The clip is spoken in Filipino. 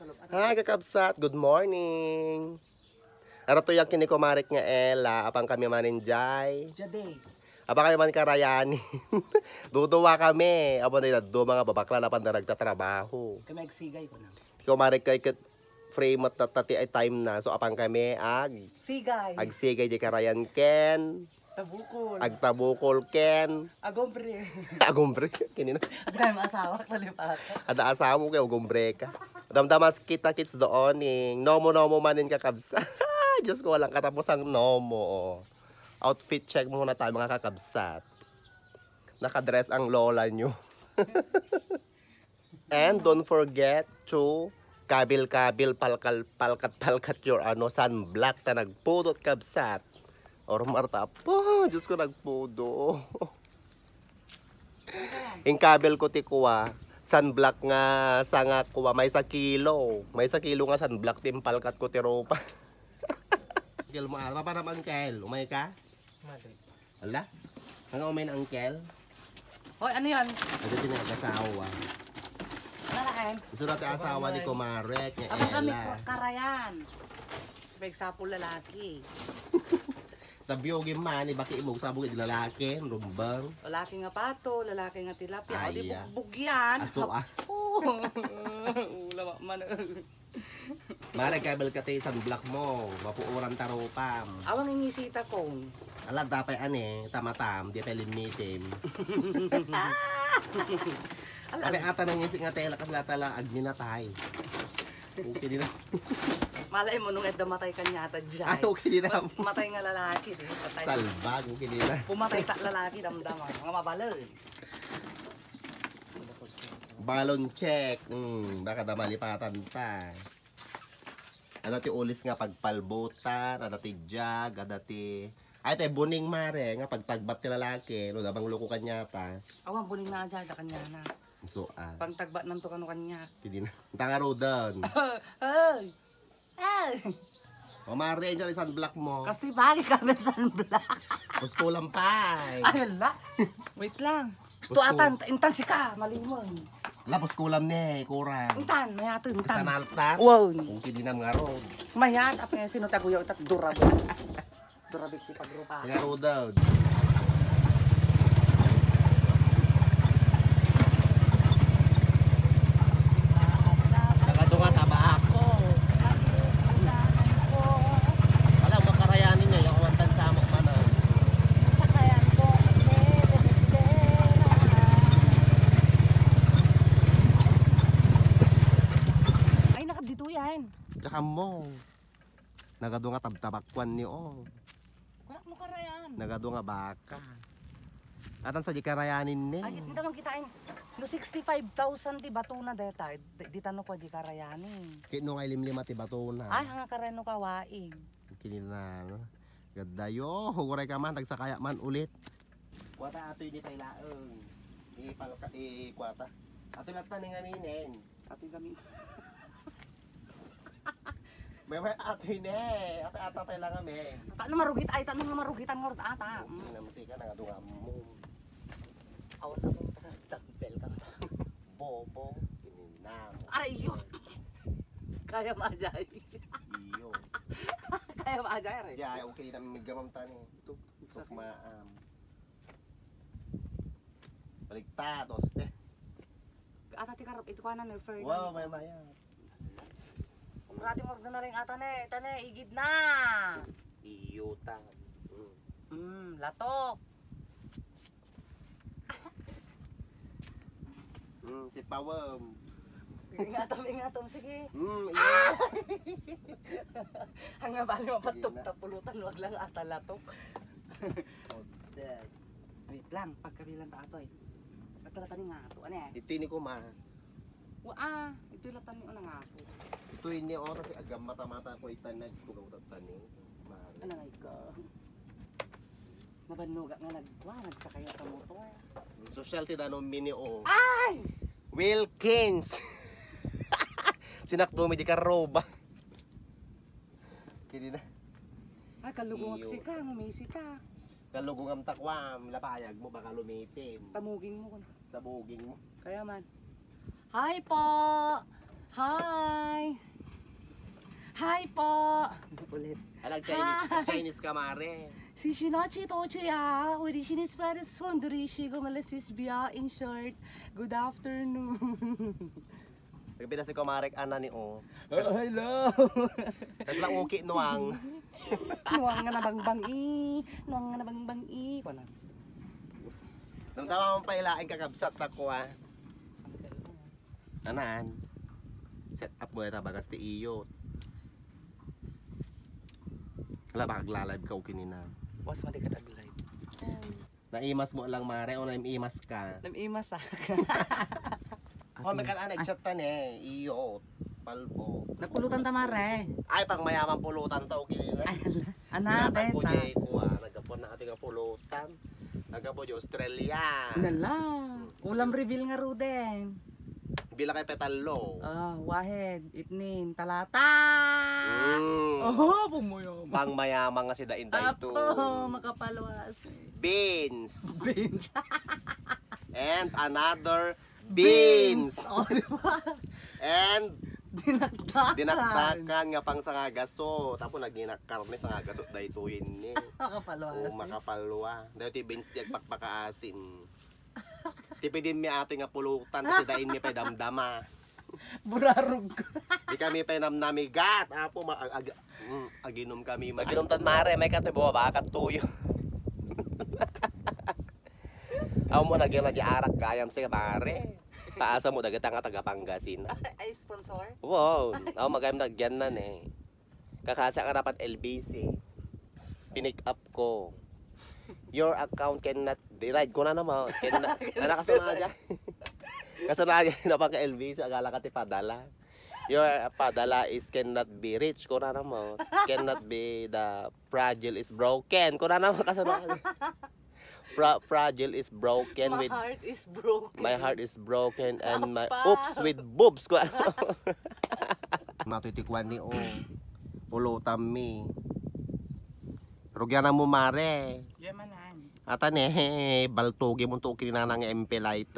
Hi, kakabsat. Good morning. Ano to yung kinikumarik nga Ella. Apang kami maninjay. Jade. Apang kami man karayanin. Duduwa kami. Abo na do mga babakla na panda nagtatrabaho. Kami agsigay ko na. Kumarik kay frame at tati ay time na. So apang kami Sigay. agsigay di karayan ken. Tabukol. Agtabukol ken. Agombre. Agumbre. Kinina. At kami asawa, kalipat. Ada asawa mo kay agumbre ka. Damdamas kita kits dooning. Nomo manin kakabsat. Diyos ko, walang katapos ang nomo. Outfit check muna tayo mga kakabsat. Nakadress ang lola nyo. And don't forget to kabil-kabil, palkat your sunblock na nagpudot kabsat. Or marta po, Diyos ko nagpudo. Yung kabil ko tikuwa, sunblock nga sanga kuwa, may sa kilo. May sa kilo nga sunblock timpalkat ko tiropa. Kel mo alma para angkel, umay ka? Mali. Ala? Ang umay na angkel? Hoy, ano yan? Ano din ang asawa? Nalain. Gusto natin asawa ni Kumarek, ni Aba kami Ella. karayan. Pagsapo lalaki. Tabiyogin man, baki imong sabog yung lalaki, rumbang. Lalaki nga pato, lalaki nga tilapia. O di Aya. bugyan. Aso ah. Oo. Ula man. Mare, kabel ka tayo sunblock mo. Mapuuran tarupam. Awang ingisita kong. Ala, tapay ane, tamatam, di pa limitim. Tapi ata nang isip nga tela kas latala agminatay. Okay din na. Malay mo nung edda matay kanya ata dyan. Ay, okay din na. Matay nga lalaki. Patay. Salbag, okay din na. Pumatay ta lalaki, damdaman. Mga mabalal. Balon check. Baka damalipatan pa. Ada ti ulis nga pagpalbutan, ada ti jag, ada ti... Ay, te, buning mare, nga pagtagbat ti lalaki, no, dabang luko kanya ta. Awang buning na dyan, kanya na. So, Pangtagbat ng to kano kanya. hindi na. Tanga rodan. Ay! Ay! O, mare, dyan isang black mo. Kasi bagi kami sa sunblock. Gusto lang pa. Ay, ala. Wait lang. Gusto Gusto. atan, intan si ka, malimon. Lapos kulam ni, kurang. Intan, may ato, intan. Sanalta. Wow. Okay din na mga road. Mayat, apa yung sinutaguyaw itat durabik. Durabik ti pagrupa. Tanga rodan. Nakadunga taba ako. Alam, makarayanin niya, yung kawantan sa amok pa na. Ay, nakadito yan. Tsaka mo. Nagadunga tabtabakwan niyo. Wala mo karayan. Nagadunga baka. Atan sa di karayanin ni. Ay, kita man kitain. No 65,000 di bato na deta. Di tanong ko di karayanin. Kino ngay limlima ti bato na. Ay, hanga kareno kawain. Kinina, no? Ganda yo, huguray ka man, tagsakaya man ulit. Kwata ato yun tayo laeng. Kwata. Ato lahat na nga minin. Ating kami. May ato yun eh. Ato ata pa lang kami. Ano marugit ay tanong nga marugitan nga ata. Hindi na masika, nagadunga mo. Awan ako tagbel ka. Bobo, kinina mo. Aray yo. Kaya maajay. Iyo. Kaya maajay aray. Jay, okay na migamam tani. Tuk maam. Baligtad, oste. Ata ti karap ito kanan ni Ferdinand. Wow, may maya. Umrati mo na rin ata ne, tane igid na. Iyo ta. Latok. Si Pawem. Ingatom, sige. Iyo. Hanga bali mapatok tapulutan, wag lang ata latok. Oste. Wait lang, pagkabilan ta atoy. Natalatan nga ato, ano eh? Ito ni ko ma. Ito yung latan niyo na nga ako. Ito ini oras si agam mata-mata ko itanag ko tani. Ano nga ikaw? Nabanuga nga nagsakay ka motor. Social ti danon mini o. Ay! Wilkins. Sinakto mi di karoba. Kini na. Ay, kalugong Iyo. aksi ka, ngumisi ka. Kalugong am takwam, lapayag mo baka lumitim. Tamuging mo. Tabuging mo. Kaya man. Hi po! Hi! Chinese ka, mare. Si Shinachi Tochi with the Chinese Paris Wonderishi Gomalasis Bia in short. Good afternoon. Nagpina si Kumarek Ana ni O. Hello. Kasi lang uki nuwang. Nuwang nga nabangbang-i. Nuwang nga nabangbang-i. Ko na. Nung tama mong pailain kakabsat ako ah. Anaan? Set up mo ito bagas ti iyo. Wala ba kagla-live ka o kinina? Was mo di ka tag-live. Naimas mo lang mare o naimas ka? Namimas ah. Oh, may nag-chat tan eh. Iyo, palbo. Nagpulutan tamare. Ay, pang mayamang pulutan to. Kinina. Ana, Pinatan ko beta. niya ko ah. Nagapon na ating pulutan. Nagapon di Australia. Nala. Ulam reveal nga Ruden. Bila kay petalo. Wahed, itnin, talata. Pumoyo. Pang mayamang nga si Dainday to. Makapalwas. Beans. Beans. And another beans. Diba? And Dinakdakan. dinaktakan nga pang sangagaso. Tapos naginak karne sangagaso daytoyin ni. Makapalwas. Makapalwa. Dahil ti beans di agpakpakaasin. Tipidin mi ato nga pulutan kasi dain mi pa damdama. Burarog. Di kami pa namnamigat. Apo aginom kami. Aginom tan mare may katibo ba katuyo. Aw mo nagyan na di arak kayam sa mare. Taasa mo dagat nga taga Pangasinan. Ay, sponsor? Wow, ako magayam nagyan na eh. Kakasa ka dapat LBC. Pinick up ko. Your account cannot ride ko na naman. Ano kasama dyan? Kasama dyan na pang LBC. Agala ka ti padala. Your padala is cannot be rich. Ko na naman. Cannot be the fragile is broken. Ko na naman kasama dyan. Fragile is broken with heart is broken. my heart is broken and my oops with boobs ko. Matutikwan ni O. Pulutan mi. Rugyan na mo mare. Yamanan. Atan eh baltugi mo to kinanang MP light.